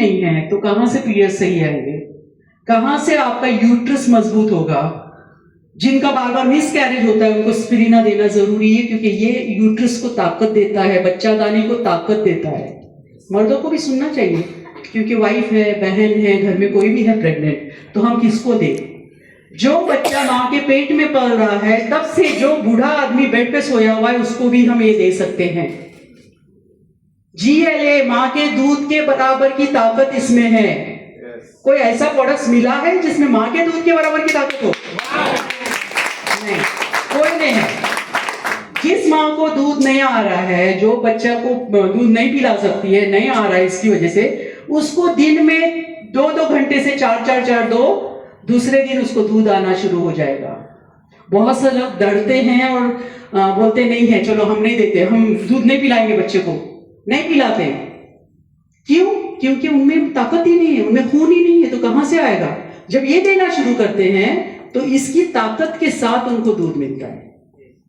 नहीं है तो कहां से पीरियड सही आएंगे, कहां से आपका यूट्रस मजबूत होगा। जिनका बार बार मिस कैरेज होता है उनको स्पिरिना देना जरूरी है, क्योंकि ये यूट्रस को ताकत देता है, बच्चादानी को ताकत देता है। मर्दों को भी सुनना चाहिए, क्योंकि वाइफ है, बहन है, घर में कोई भी है प्रेग्नेंट, तो हम किसको दें? जो बच्चा माँ के पेट में पल रहा है तब से जो बूढ़ा आदमी बेड पे सोया हुआ है उसको भी हम ये दे सकते हैं। GLA माँ के दूध के बराबर की ताकत इसमें है। कोई ऐसा प्रोडक्ट मिला है जिसमें माँ के दूध के बराबर की ताकत हो? नहीं, कोई नहीं है। जिस माँ को दूध नहीं आ रहा है, जो बच्चा को दूध नहीं पिला सकती है, नहीं आ रहा है इसकी वजह से, उसको दिन में 2-2 घंटे से 4-4 दो, दूसरे दिन उसको दूध आना शुरू हो जाएगा। बहुत से लोग डरते हैं और बोलते नहीं है, चलो हम नहीं देते, हम दूध नहीं पिलाएंगे, बच्चे को नहीं पिलाते। क्यों? क्योंकि उनमें ताकत ही नहीं है, उनमें खून ही नहीं है, तो कहां से आएगा? जब ये देना शुरू करते हैं तो इसकी ताकत के साथ उनको दूध मिलता है।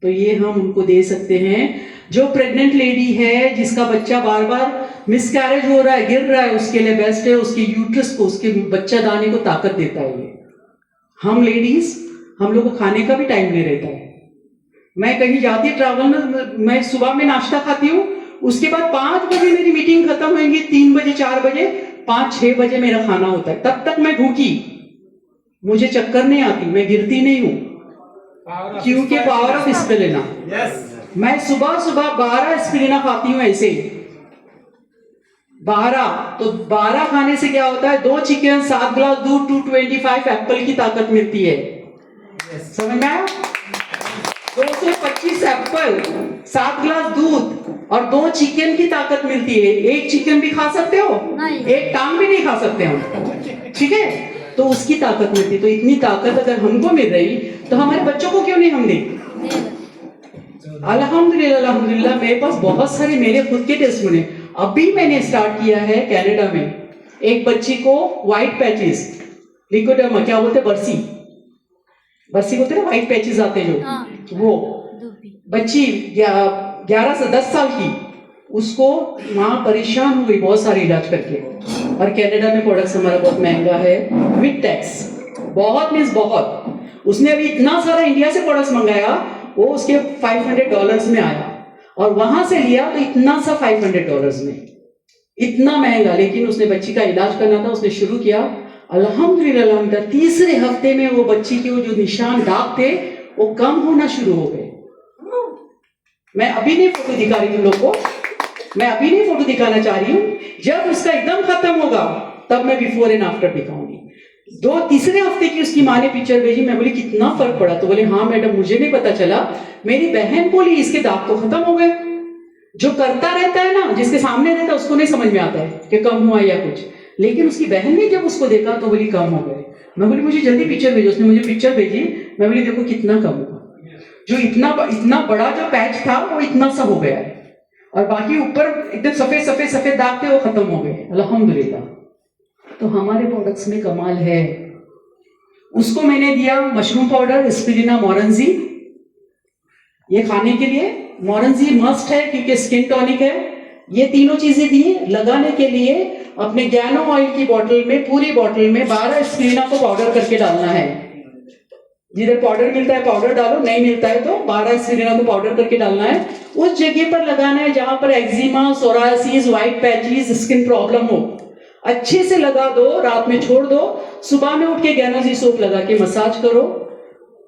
तो ये हम उनको दे सकते हैं। जो प्रेग्नेंट लेडी है जिसका बच्चा बार बार मिसकैरेज हो रहा है, गिर रहा है, उसके लिए बेस्ट है उसके यूट्रस को, उसके बच्चा दाने को ताकत देता है ये। हम लेडीज, हम लोग को खाने का भी टाइम नहीं रहता है। मैं कहीं जाती ट्रैवल में, मैं सुबह में नाश्ता खाती हूँ, उसके बाद 5 बजे मेरी मीटिंग खत्म होगी, 3 बजे 4 बजे 5-6 बजे मेरा खाना होता है। तब तक मैं भूखी, मुझे चक्कर नहीं आती, मैं गिरती नहीं हूँ, क्योंकि पावर ऑफ स्पिरिना। मैं सुबह 12 स्पिरिना खाती हूँ ऐसे ही 12। तो 12 खाने से क्या होता है? 2 चिकन, 7 ग्लास दूध, 225 एप्पल की ताकत मिलती है। समझ में आया? 225 एप्पल, 7 ग्लास दूध और 2 चिकन की ताकत मिलती है। एक चिकन भी खा सकते हो, एक टांग भी नहीं खा सकते हम, ठीक है? तो उसकी ताकत मिलती है। तो इतनी ताकत अगर हमको मिल रही तो हमारे बच्चों को क्यों नहीं हम दें? अल्हम्दुलिल्लाह, अल्हम्दुलिल्लाह मेरे पास बहुत सारे मेरे खुद के टेस्ट बने। अभी मैंने स्टार्ट किया है कनाडा में, एक बच्ची को व्हाइट पैचेस, लिकोडर्मा क्या बोलते, बरसी बोलते ना, व्हाइट पैचेस आते हैं जो, वो बच्ची 11 से 10 साल की, उसको माँ परेशान हो गई बहुत सारे इलाज करके। और कनाडा में प्रोडक्ट्स हमारा बहुत महंगा है विद टैक्स, बहुत मीन्स बहुत। उसने अभी इतना सारा इंडिया से प्रोडक्ट्स मंगाया, वो उसके $500 में आया, और वहां से लिया तो इतना सा $500 में, इतना महंगा। लेकिन उसने बच्ची का इलाज करना था, उसने शुरू किया। अल्हम्दुलिल्लाह, अल्हम्दुलिल्लाह 3रे हफ्ते में वो बच्ची के वो जो निशान दाग थे वो कम होना शुरू हो गए। मैं अभी नहीं फोटो दिखा रही हूँ लोग को, मैं अभी नहीं फोटो दिखाना चाह रही हूँ। जब उसका एकदम खत्म होगा तब मैं बिफोर एंड आफ्टर दिखाऊंगी। 2-3 हफ्ते की उसकी माँ ने पिक्चर भेजी। मैं बोली कितना फर्क पड़ा? तो बोले हाँ मैडम, मुझे नहीं पता चला, मेरी बहन बोली इसके दाग तो खत्म हो गए। जो करता रहता है ना, जिसके सामने रहता है उसको नहीं समझ में आता है कि कम हुआ या कुछ, लेकिन उसकी बहन ने जब उसको देखा तो बोली कम हो गए। मैं बोली मुझे जल्दी पिक्चर भेजो। उसने मुझे पिक्चर भेजी। मैं बोली देखो कितना कम हुआ, जो इतना बड़ा जो पैच था वो इतना सा हो गया है, और बाकी ऊपर एकदम सफेद दाग थे, वो खत्म हो गए अल्हम्दुलिल्लाह। तो हमारे प्रोडक्ट्स में कमाल है। उसको मैंने दिया मशरूम पाउडर, स्पिरिना, मोरंजी, ये खाने के लिए। मोरंजी मस्ट है क्योंकि स्किन टॉनिक है। ये तीनों चीजें दी लगाने के लिए। अपने गैनो ऑयल की बोतल में, पूरी बोतल में 12 स्पिरिना को पाउडर करके डालना है। जिधर पाउडर मिलता है पाउडर डालो, नहीं मिलता है तो 12 स्पिरिना को पाउडर करके डालना है। उस जगह पर लगाना है जहां पर eczema, psoriasis, white patches, skin problem हो। अच्छे से लगा दो, रात में छोड़ दो, सुबह में उठ के गैनोजी सोप लगा के मसाज करो,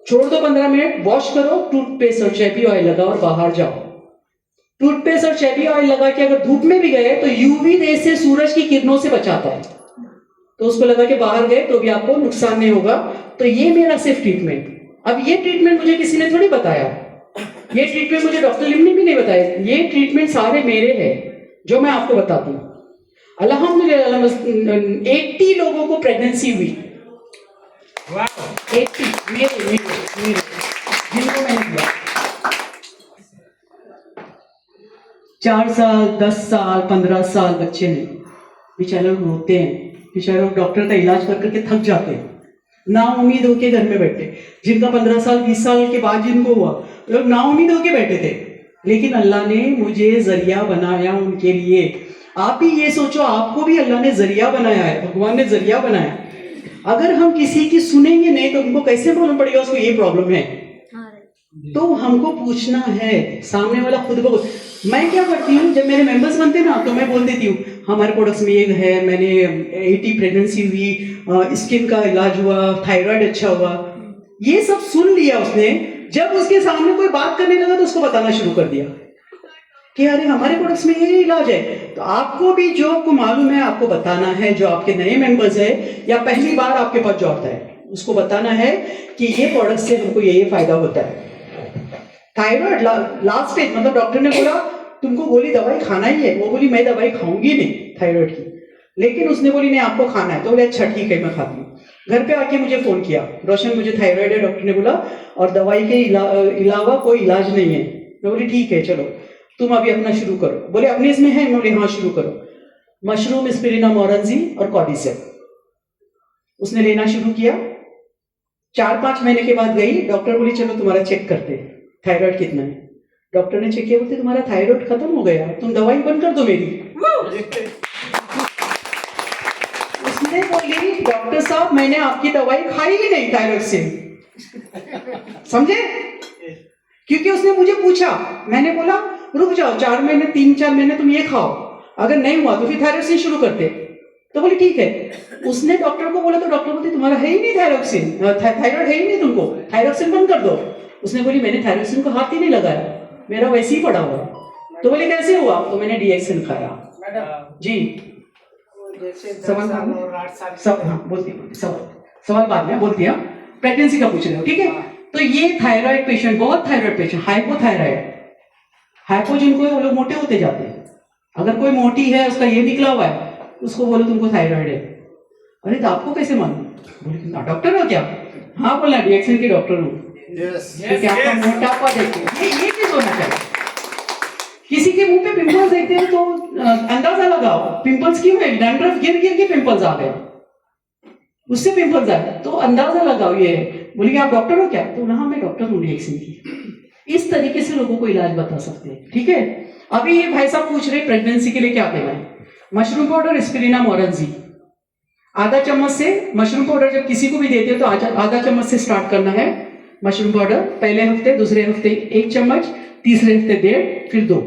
छोड़ दो 15 मिनट, वॉश करो, टूथपेस्ट और चेपी ऑयल लगाओ और बाहर जाओ। टूथपेस्ट और चेपी ऑयल लगा के अगर धूप में भी गए तो यूवी रे से, सूरज की किरणों से बचाता है, तो उसको लगा के बाहर गए तो भी आपको नुकसान नहीं होगा। तो ये मेरा सिर्फ ट्रीटमेंट। अब ये ट्रीटमेंट मुझे किसी ने थोड़ी बताया, ये ट्रीटमेंट मुझे डॉक्टर लिम ने भी नहीं बताया। ये ट्रीटमेंट सारे मेरे हैं जो मैं आपको बताती हूँ। अल्हम्दुलिल्लाह 80 लोगों को प्रेगनेंसी हुई। 80 मेरे जिनको मैंने दिया। 4 साल, 10 साल, 15 साल बच्चे नहीं, बेचारे लोग रोते हैं, बेचारे लोग डॉक्टर का इलाज कर करके थक जाते हैं, ना उम्मीद होके घर में बैठे। जिनका 15 साल 20 साल के बाद जिनको हुआ, लोग ना उम्मीद होके बैठे थे, लेकिन अल्लाह ने मुझे जरिया बनाया उनके लिए। आप भी ये सोचो, आपको भी अल्लाह ने जरिया बनाया है, भगवान ने जरिया बनाया है। अगर हम किसी की सुनेंगे नहीं तो उनको कैसे मालूम पड़ेगा उसको ये प्रॉब्लम है? तो हमको पूछना है, सामने वाला खुद ब खुद। मैं क्या करती हूँ, जब मेरे मेंबर्स बनते ना तो मैं बोल देती हूँ हमारे प्रोडक्ट्स में ये है, मैंने 80 प्रेगनेंसी हुई, स्किन का इलाज हुआ, थायराइड अच्छा हुआ, ये सब सुन लिया उसने। जब उसके सामने कोई बात करने लगा तो उसको बताना शुरू कर दिया कि अरे हमारे प्रोडक्ट्स में ये इलाज है। तो आपको भी जो आपको मालूम है आपको बताना है, जो आपके नए मेंबर्स है या पहली बार आपके पास जो आता है उसको बताना है कि ये प्रोडक्ट से हमको ये फायदा होता है। थायराइड लास्ट स्टेज, मतलब डॉक्टर ने बोला तुमको गोली दवाई खाना ही है, वो बोली मैं दवाई खाऊंगी नहीं थायराइड की, लेकिन उसने बोली नहीं आपको खाना है, तो बोले अच्छा ठीक है मैं खाती हूँ। घर पे आके मुझे फोन किया, रोशन मुझे थायराइड है डॉक्टर ने बोला, और दवाई के अलावा कोई इलाज नहीं है। मैं बोली ठीक है चलो तुम अभी अपना शुरू करो। बोले अपने इसमें है? मैं बोली हाँ शुरू करो। मशरूम, एस्पिरिना, मोरेंजी और कॉर्डिसेप उसने लेना शुरू किया। 4-5 महीने के बाद गई, डॉक्टर बोली चलो तुम्हारा चेक करते हैं थायराइड कितना है। डॉक्टर ने चेक किया, बोलते तुम्हारा थायराइड खत्म हो गया, तुम दवाई बंद कर दो मेरी। उसने बोली डॉक्टर साहब मैंने आपकी दवाई खाई ही नहीं थायराइड से, समझे? क्योंकि उसने मुझे पूछा, मैंने बोला रुक जाओ 4 महीने 3-4 महीने तुम ये खाओ, अगर नहीं हुआ तो फिर थायराइड से शुरू करते। तो बोली ठीक है। उसने डॉक्टर को बोला तो डॉक्टर बोलते तुम्हारा है ही नहीं थायराइड है ही नहीं, तुमको थायराइड बंद कर दो। उसने बोली मैंने थायराइड को हाथ ही नहीं लगाया, मेरा वैसे ही पड़ा हुआ। तो बोले कैसे हुआ? तो मैंने डीएक्सिन खाया। जी सवाल सब हाँ बोलती सवाल बाद में बोलती है, प्रेगनेंसी का पूछ रहे हो ठीक है। तो ये थायराइड पेशेंट, बहुत थायराइड पेशेंट, हाइपो जिनको वो लोग मोटे होते जाते हैं। अगर कोई मोटी है उसका ये निकला हुआ है उसको बोलो तुमको थायराइड है। अरे तो आपको कैसे मालूम? बोले डॉक्टर हो क्या? हाँ बोला डीएक्सिन के डॉक्टर हूँ। क्योंकि आपका मोटापा देखते ये चीज होना चाहिए। किसी के मुंह पे पिंपल्स देखते हैं तो अंदाजा लगाओ पिंपल्स क्यों है, डैंड्रफ गिर गिर के पिंपल्स आ गए, उससे पिंपल्स आए, तो अंदाजा लगाओ ये। बोलिए आप डॉक्टर हो क्या? तो हाँ मैं डॉक्टर हूँ डीएक्सिन की। इस तरीके से लोगों को इलाज बता सकते हैं ठीक है। अभी ये भाई साहब पूछ रहे प्रेगनेंसी के लिए क्या देना है। मशरूम पाउडर, एस्पिरिना, मोरेंजी, आधा चम्मच से। मशरूम पाउडर जब किसी को भी देते हो तो आधा चम्मच से स्टार्ट करना है। मशरूम पाउडर पहले हफ्ते, दूसरे हफ्ते 1 चम्मच, तीसरे हफ्ते 1.5, फिर 2।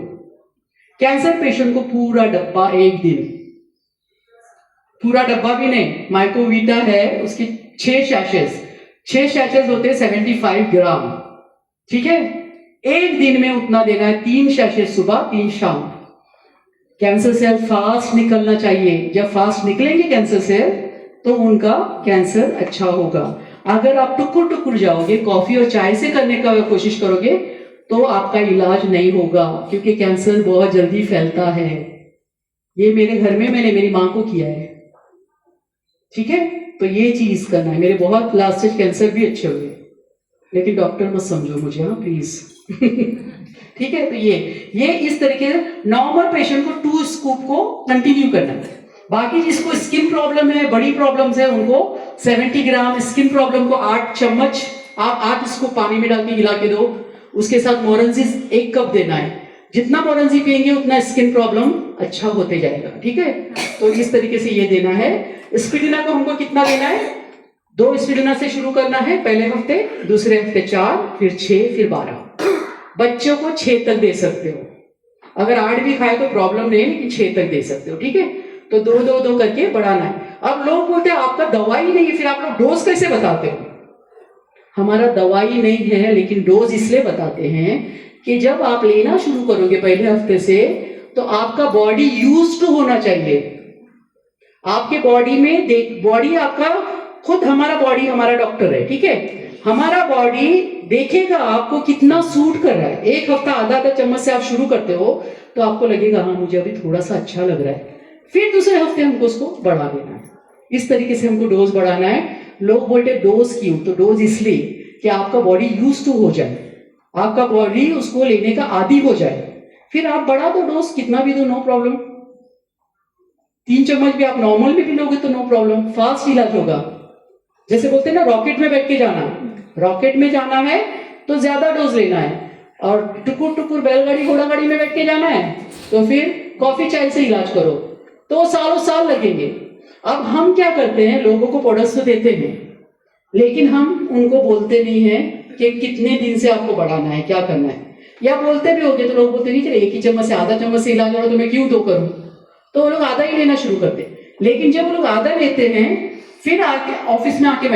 कैंसर पेशेंट को पूरा डब्बा 1 दिन, पूरा डब्बा भी नहीं, माइकोवीटा है उसके 6 शैशेस होते हैं 75 ग्राम ठीक है। 1 दिन में उतना देना है, 3 शैशेस सुबह 3 शाम। कैंसर सेल फास्ट निकलना चाहिए, जब फास्ट निकलेंगे कैंसर सेल तो उनका कैंसर अच्छा होगा। अगर आप टुकुर टुकुर जाओगे, कॉफी और चाय से करने का कोशिश करोगे तो आपका इलाज नहीं होगा, क्योंकि कैंसर बहुत जल्दी फैलता है। ये मेरे घर में मैंने मेरी माँ को किया है ठीक है। तो ये चीज करना है। मेरे बहुत लास्ट स्टेज कैंसर भी अच्छे हुए, लेकिन डॉक्टर मत समझो मुझे हाँ प्लीज ठीक है। तो ये इस तरीके से नॉर्मल पेशेंट को 2 स्कूप को कंटिन्यू करना है। बाकी जिसको स्किन प्रॉब्लम है, बड़ी प्रॉब्लम्स है, उनको 70 ग्राम, स्किन प्रॉब्लम को 8 चम्मच, आप 8 स्कूप पानी में डाल के हिला के दो। उसके साथ मोरेंजी 1 कप देना है। जितना मोरेंजी पिएंगे उतना स्किन प्रॉब्लम अच्छा होते जाएगा ठीक है। तो इस तरीके से ये देना है। एस्पिरिना को हमको कितना देना है? 2 एस्पिरिना से शुरू करना है पहले हफ्ते, दूसरे हफ्ते 4, फिर 6, फिर 12। बच्चों को 6 तक दे सकते हो, अगर 8 भी खाए तो प्रॉब्लम नहीं है, लेकिन 6 तक दे सकते हो ठीक है। तो 2-2-2 करके बढ़ाना है। अब लोग बोलते हैं आपका दवाई नहीं है, फिर आप लोग डोज कैसे बताते हो? हमारा दवाई नहीं है, लेकिन डोज इसलिए बताते हैं कि जब आप लेना शुरू करोगे पहले हफ्ते से तो आपका बॉडी यूज्ड टू होना चाहिए। आपके बॉडी में बॉडी आपका खुद, हमारा बॉडी हमारा डॉक्टर है ठीक है। हमारा बॉडी देखेगा आपको कितना सूट कर रहा है। 1 हफ्ता आधा चम्मच से आप शुरू करते हो तो आपको लगेगा हाँ मुझे अभी थोड़ा सा अच्छा लग रहा है, फिर दूसरे हफ्ते हमको उसको बढ़ा देना है। इस तरीके से हमको डोज बढ़ाना है। लोग बोलते डोज क्यों? तो डोज इसलिए कि आपका बॉडी यूज टू हो जाए, आपका बॉडी उसको लेने का आदी हो जाए, फिर आप बढ़ा दो डोज, कितना भी दो, नो प्रॉब्लम। 3 चम्मच भी आप नॉर्मल में भी लोगे तो नो प्रॉब्लम, फास्ट इलाज होगा। जैसे बोलते हैं ना रॉकेट में बैठ के जाना, रॉकेट में जाना है तो ज्यादा डोज लेना है, और टुकुर टुकुर बैलगाड़ी घोड़ा गाड़ी में बैठ के जाना है तो फिर कॉफी चाय से इलाज करो, तो सालों साल लगेंगे। अब हम क्या करते हैं, लोगों को प्रोडक्ट्स तो देते हैं, लेकिन हम उनको बोलते नहीं है कि कितने दिन से आपको बढ़ाना है, क्या करना है। या बोलते भी होंगे तो लोग बोलते नहीं चले एक ही चम्मच से आधा चम्मच से इलाज होगा तो मैं क्यों तो करूं, तो वो लोग आधा ही लेना शुरू करते। लेकिन जब वो लोग आधा लेते हैं फिर आके ऑफिस में आके बैठे